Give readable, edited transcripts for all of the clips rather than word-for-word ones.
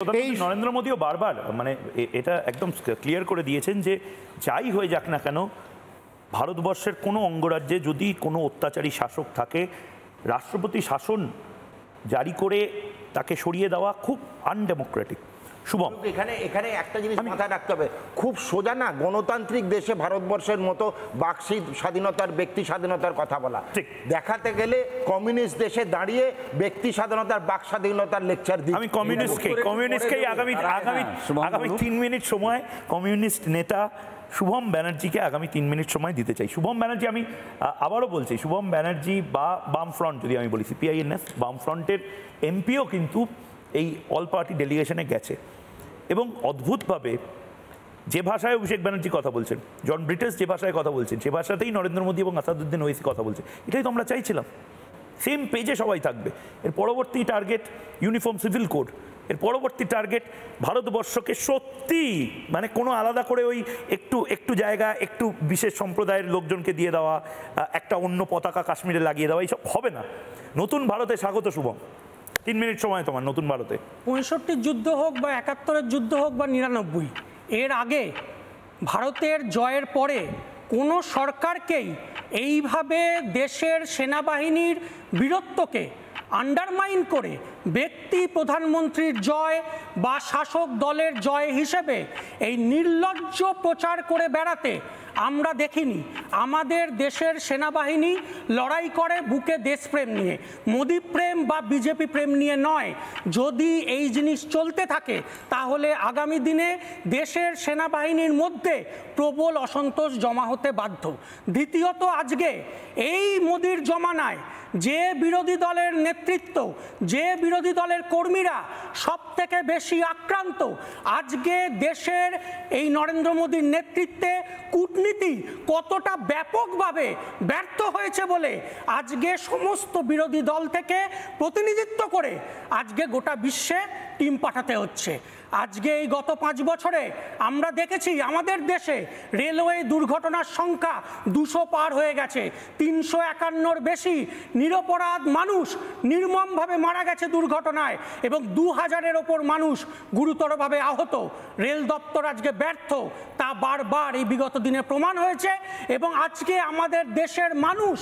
নরেন্দ্র মোদীও বারবার মানে এটা একদম ক্লিয়ার করে দিয়েছেন যে যাই হয়ে যাক না কেন ভারতবর্ষের কোনো অঙ্গরাজ্যে যদি কোনো অত্যাচারী শাসক থাকে রাষ্ট্রপতি শাসন জারি করে তাকে সরিয়ে দেওয়া খুব আনডেমোক্রেটিক। শুভম, এখানে একটা জিনিস মাথায় রাখতে হবে, খুব সোজা না গণতান্ত্রিক দেশে ভারতবর্ষের মতো বাক স্বাধীনতার ব্যক্তি স্বাধীনতার কথা বলা, দেখাতে গেলে কমিউনিস্ট দেশে দাঁড়িয়ে ব্যক্তি স্বাধীনতার বাক স্বাধীনতার লেকচার দিই। আমি কমিউনিস্টকেই আগামী 3 মিনিট সময় কমিউনিস্ট নেতা শুভম ব্যানার্জিকে আগামী 3 মিনিট সময় দিতে চাই। শুভম ব্যানার্জি, আমি আবারও বলছি, শুভম ব্যানার্জি বা বামফ্রন্ট যদি আমি বলি সিপিআইএনএফ বামফ্রন্টের এমপিও কিন্তু এই অল পার্টি ডেলিগেশনে গেছে এবং অদ্ভুতভাবে যে ভাষায় অভিষেক ব্যানার্জি কথা বলছেন, জন ব্রিটিশ যে ভাষায় কথা বলছেন সে ভাষাতেই নরেন্দ্র মোদী এবং আসাদুদ্দিন ওয়েসি কথা বলছে। এটাই তো আমরা চাইছিলাম, সেম পেজে সবাই থাকবে। এর পরবর্তী টার্গেট ইউনিফর্ম সিভিল কোড, এর পরবর্তী টার্গেট ভারতবর্ষকে সত্যি মানে কোনো আলাদা করে ওই একটু জায়গা একটু বিশেষ সম্প্রদায়ের লোকজনকে দিয়ে দেওয়া, একটা অন্য পতাকা কাশ্মীরে লাগিয়ে দেওয়া, এইসব হবে না। নতুন ভারতে স্বাগত শুভম। 3 মিনিট সময় তোমার নতুন ভারতে। 65 যুদ্ধ হোক বা 71-এর যুদ্ধ হোক বা 99, এর আগে ভারতের জয়ের পরে কোনো সরকারকেই এইভাবে দেশের সেনাবাহিনীর বীরত্বকে আন্ডারমাইন করে ব্যক্তি প্রধানমন্ত্রীর জয় বা শাসক দলের জয় হিসেবে এই নির্লজ্জ প্রচার করে বেড়াতে আমরা দেখিনি। আমাদের দেশের সেনাবাহিনী লড়াই করে বুকে দেশপ্রেম নিয়ে, মোদী প্রেম বা বিজেপি প্রেম নিয়ে নয়। যদি এই জিনিস চলতে থাকে তাহলে আগামী দিনে দেশের সেনাবাহিনীর মধ্যে প্রবল অসন্তোষ জমা হতে বাধ্য। দ্বিতীয়ত, আজকে এই মোদীর জমানায় যে বিরোধী দলের নেতৃত্ব, যে বিরোধী দলের কর্মীরা সব থেকে বেশি আক্রান্ত, আজকে দেশের এই নরেন্দ্র মোদীর নেতৃত্বে কূটনীতি কতটা ব্যাপকভাবে ব্যর্থ হয়েছে বলে আজকে সমস্ত বিরোধী দল থেকে প্রতিনিধিত্ব করে আজকে গোটা বিশ্বে টিম পাঠাতে হচ্ছে। আজকে এই গত 5 বছরে আমরা দেখেছি আমাদের দেশে রেলওয়ে দুর্ঘটনার সংখ্যা 200 পার হয়ে গেছে। 351-র বেশি নিরপরাধ মানুষ নির্মমভাবে মারা গেছে দুর্ঘটনায় এবং 2000-এর ওপর মানুষ গুরুতরভাবে আহত। রেল দপ্তর আজকে ব্যর্থ, তা বারবার এই বিগত দিনে প্রমাণ হয়েছে। এবং আজকে আমাদের দেশের মানুষ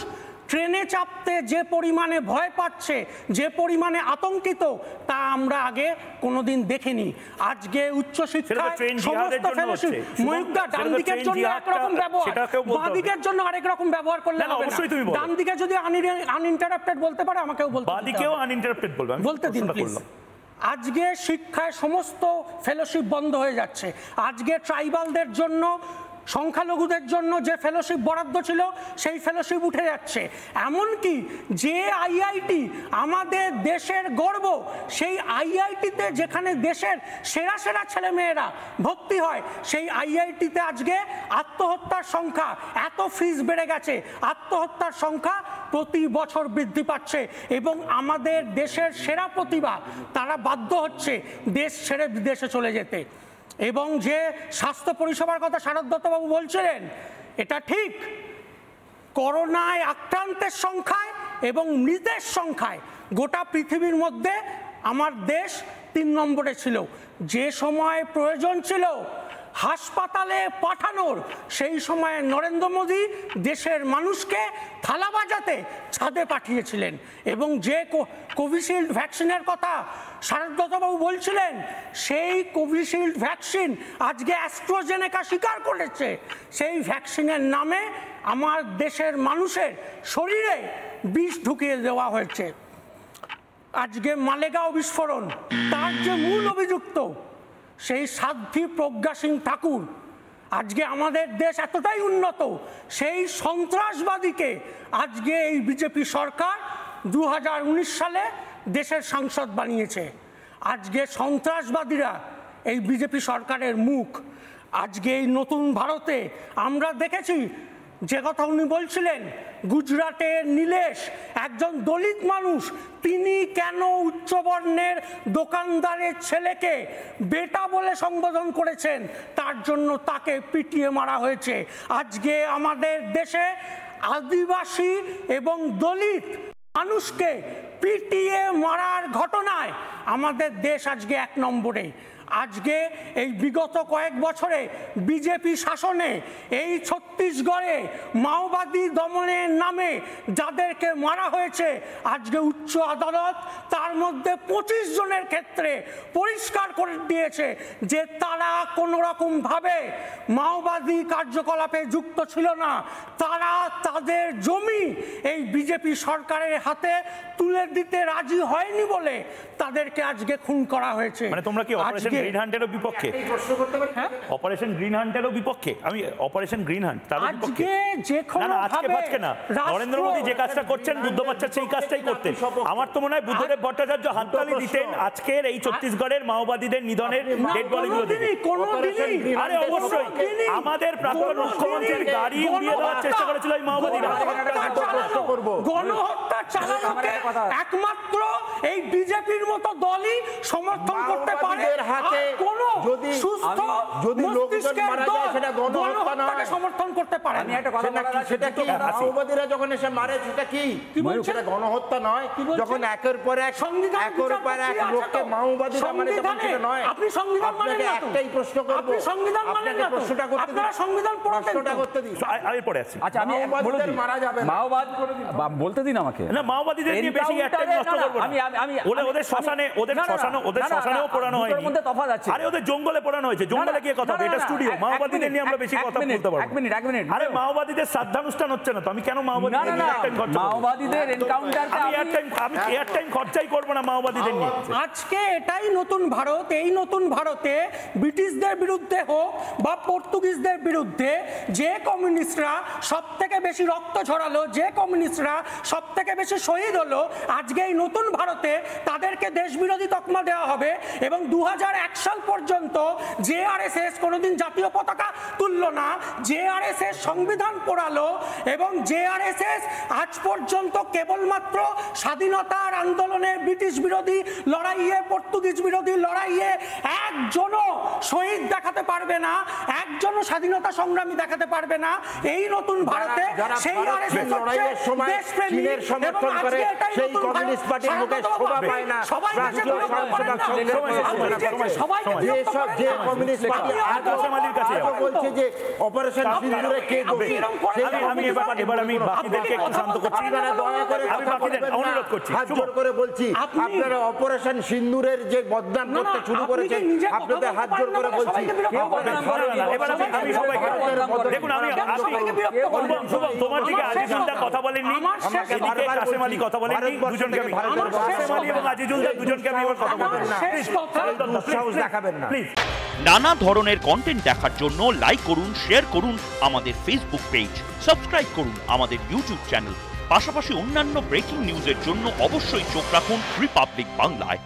ট্রেনে চাপতে যে পরিমাণে ভয় পাচ্ছে, যে পরিমাণে আতঙ্কিত, তা আমরা আগে কোনোদিন দেখিনি। আজকে উচ্চশিক্ষায় সমস্ত ফেলোশিপ ময়ূকদা ডান দিকের জন্য একরকম ব্যবহার, বাঁ দিকের জন্য আরেক রকম ব্যবহার করলে হবে না। ডান দিকে যদি আনইন্টারাপ্টেড বলতে পারে আমাকেও বলতে, বাঁ দিকেও আনইন্টারাপ্টেড বলবে, বলতে দিন প্লিজ। আজকে শিক্ষায় সমস্ত ফেলোশিপ বন্ধ হয়ে যাচ্ছে। আজকে ট্রাইবালদের জন্য, সংখ্যালঘুদের জন্য যে ফেলোশিপ বরাদ্দ ছিল সেই ফেলোশিপ উঠে যাচ্ছে। এমনকি যে আইআইটি আমাদের দেশের গর্ব, সেই আইআইটিতে যেখানে দেশের সেরা সেরা ছেলেমেয়েরা ভর্তি হয়, সেই আইআইটিতে আজকে আত্মহত্যার সংখ্যা, এত ফিস বেড়ে গেছে, আত্মহত্যার সংখ্যা প্রতি বছর বৃদ্ধি পাচ্ছে এবং আমাদের দেশের সেরা প্রতিভা তারা বাধ্য হচ্ছে দেশ ছেড়ে বিদেশে চলে যেতে। এবং যে স্বাস্থ্য পরিষেবার কথা শারদ দত্তবাবু বলছিলেন, এটা ঠিক, করোনায় আক্রান্তের সংখ্যায় এবং মৃতের সংখ্যায় গোটা পৃথিবীর মধ্যে আমার দেশ 3 নম্বরে ছিল। যে সময় প্রয়োজন ছিল হাসপাতালে পাঠানোর, সেই সময়ে নরেন্দ্র মোদী দেশের মানুষকে থালা বাজাতে ছাদে পাঠিয়েছিলেন। এবং যে কোভিশিল্ড ভ্যাকসিনের কথা শারদবাবু বলছিলেন, সেই কোভিশিল্ড ভ্যাকসিন আজকে অ্যাস্ট্রাজেনেকা স্বীকার করেছে সেই ভ্যাকসিনের নামে আমার দেশের মানুষের শরীরে বিষ ঢুকিয়ে দেওয়া হয়েছে। আজকে মালেগাঁও বিস্ফোরণ, তার যে মূল অভিযুক্ত সেই সাধ্বী প্রজ্ঞা সিং ঠাকুর, আজকে আমাদের দেশ এতটাই উন্নত, সেই সন্ত্রাসবাদীকে আজকে এই বিজেপি সরকার 2019 সালে দেশের সাংসদ বানিয়েছে। আজকে সন্ত্রাসবাদীরা এই বিজেপি সরকারের মুখ। আজকে এই নতুন ভারতে আমরা দেখেছি যে কথা উনি বলছিলেন, গুজরাটের নীলেশ একজন দলিত মানুষ, তিনি কেন উচ্চবর্ণের দোকানদারের ছেলেকে বেটা বলে সম্বোধন করেছেন, তার জন্য তাকে পিটিয়ে মারা হয়েছে। আজকে আমাদের দেশে আদিবাসী এবং দলিত মানুষকে পিটিয়ে মারার ঘটনায় আমাদের দেশ আজকে 1 নম্বরে। আজকে এই বিগত কয়েক বছরে বিজেপি শাসনে এই ছত্তিশগড়ে মাওবাদী দমনের নামে যাদেরকে মারা হয়েছে, আজকে উচ্চ আদালত তার মধ্যে 25 জনের ক্ষেত্রে পরিষ্কার করে দিয়েছে যে তারা কোনো রকম ভাবে মাওবাদী কার্যকলাপে যুক্ত ছিল না, তারা তাদের জমি এই বিজেপি সরকারের হাতে তুলে দিতে রাজি হয়নি বলে তাদেরকে আজকে খুন করা হয়েছে। মানে তোমরা কি অপারেশন গ্রিন হান্টেরও বিপক্ষে? অপারেশন গ্রিন হান্টেরও বিপক্ষে? আমি অপারেশন গ্রিন হান্ট তার বিপক্ষে না, আজকে পাচ্ছে না। নরেন্দ্র মোদী যে কাজটা করছেন বুদ্ধ বাচ্চা সেই কাজটাই করতেন। আমার তো মনে হয় বুদ্ধদেব ভট্টাচার্য হাততালি দিতেন আজকের এই ছত্তিশগড়ের মাওবাদীদের নিধনের ডেড বডিগুলো দেখে। আরে অবশ্যই আমাদের প্রাক্তন মুখ্যমন্ত্রীর গাড়ি উড়িয়ে দেওয়ার চেষ্টা করেছিল এই মাওবাদীরা। গণহত্যা চালানোকে একমাত্র এই বিজেপির মতো দলই সমর্থন করতে পারে। যদি লোকজন মারা যায় সেটা গণহত্যা নয়, সমর্থন করতে পারে। আমি একটা কথা বলছি, সেটা কি মাওবাদীরা যখন এসে মারে সেটা কি সেটা গণহত্যা নয়? যখন একের পর এক লোককে মাওবাদীরা মানে তখন সেটা নয়। আপনি সংবিধান মানেন না? একটাই প্রশ্ন করব, আপনি সংবিধান মানেন না? প্রশ্নটা করতে দিন, আপনারা সংবিধান প্রশ্নটা করতে দিন। আমি পড়ে আছি। আচ্ছা আমি বলে দিই, মারা যাবে না, মাওবাদ বলতে দিন আমাকে। না, মাওবাদীদের নিয়ে বেশি একটা নষ্ট করব না। ওদের শ্মশানেও পোড়ানো হয়নি। মধ্যে তফাৎ আছে। আরে ওদের জঙ্গলে পোড়ানো হয়েছে, জঙ্গলে গিয়ে কথা হবে, এটা স্টুডিও। মাওবাদীদের নিয়ে আমরা বেশি কথা বলতে পারবো। এক মিনিট আরে মাওবাদীদের শ্রাদ্ধানুষ্ঠান হচ্ছে না তো আমি কেন মাওবাদীদের মাওবাদীদের এনকাউন্টারটা আমি এয়ার টাইম খরচাই করব না মাওবাদীদের নিয়ে। আজকে এটাই নতুন ভারত। এই নতুন ভারতে ব্রিটিশদের বিরুদ্ধে হোক বা পর্তুগিজদের বিরুদ্ধে যে কমিউনিস্টরা সব থেকে বেশি রক্ত ঝরালো, যে কমিউনিস্টরা সব থেকে বেশি শহীদ হলো, আজকে এই নতুন ভারতে তাদেরকে দেশবিরোধী তকমা দেওয়া হবে। এবং 2001 সাল পর্যন্ত জেআরএসএস কোনোদিন জাতীয় পতাকা তুললো না, জেআরএসএস সংবিধান পোড়ালো এবং জেআরএসএস আজ পর্যন্ত কেবলমাত্র স্বাধীনতার আন্দোলনে ব্রিটিশ বিরোধী লড়াইয়ে, পর্তুগিজ বিরোধী লড়াইয়ে একজনও শহীদ দেখাতে পারবে না, একজনও স্বাধীনতা সংগ্রামী দেখাতে পারবে না। এই নতুন ভারতে সেই আরএসএস লড়াইয়ের সময় চীনের সমর্থন করে সেই কমিউনিস্ট পার্টির মুখে শোভা পায় না। যে কমিউনিস্ট পার্টি আজও বলছে যে অপারেশন সিন্দুরে কে দোষী, আমি এবার আমি বাকিদেরকে একটু শান্ত করছি, দয়া করে আমি বাকিদের অনুরোধ করছি, হাত জোর করে বলছি, আপনারা অপারেশন সিন্দুরের যে বদনাম করতে শুরু করেছেন, আপনাদের হাত জোর করে বলছি। এবার আমি সবাইকে দেখুন, আমি শুভম তোমার দিকে আজিজুলদা কথা বলেননি, এদিকে কাসেম আলী কথা বলেননি, দুজনকে আমি কাসেম আলী এবং আজিজুলদা দুজনকে আমি এবার কথা বলবো না, দুঃসাহস দেখাবেন না প্লিজ। নানা ধরনের কন্টেন্ট দেখার জন্য লাইক করুন, শেয়ার করুন আমাদের ফেসবুক পেজ, সাবস্ক্রাইব করুন আমাদের ইউটিউব চ্যানেল। পাশাপাশি অন্যান্য ব্রেকিং নিউজের জন্য অবশ্যই চোখ রাখুন রিপাবলিক বাংলায়।